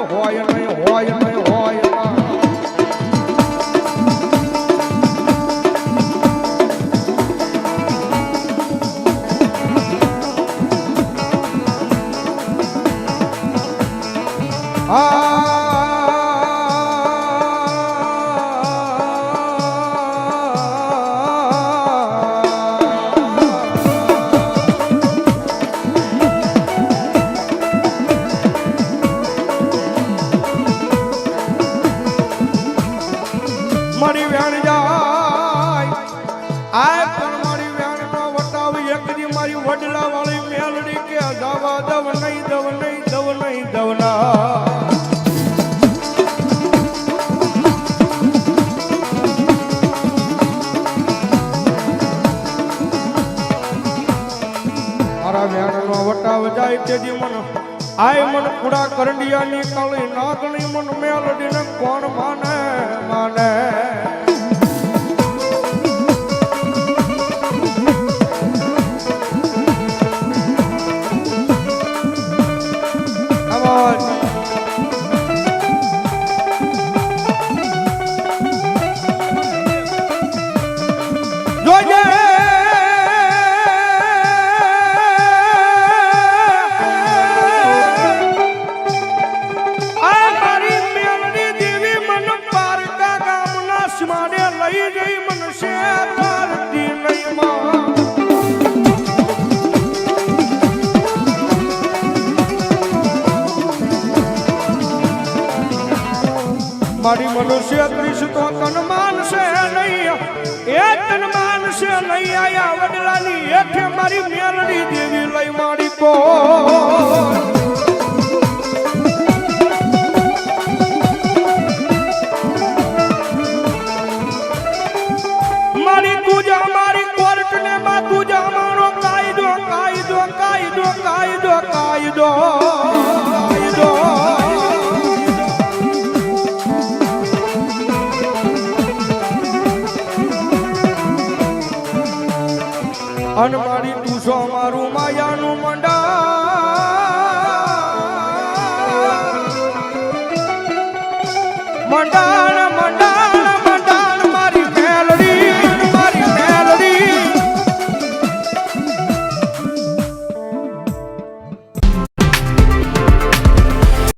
હોય નહીં હોય નહીં હોય મારી વેણ જાય આ પણ મારી વેણ નો વટાવી એક દી મારી વડલા વાળી મેલડી કે દવા દવ નહીં દવ નહીં દવ નહીં દવના મારા વેણ નો વટાવ જાય તેજી મન આય મન કુડા કરંડિયા ની કાળી નાગણી મન મેલડી ને કોણ માને માને મારી મનુષ્ય ત્રીસ તો તન માનશે નહીં એ તન માનશે નહીં આયા વડલાની એઠે મારી મેલડી દેવી લઈ મારી કો મારી તુજા મારી કોર્ટ ને માં તુજા મારો કાયદો કાયદો કાયદો કાયદો કાયદો કાયદો અન મારી તુસો મારું માયાનું મંડા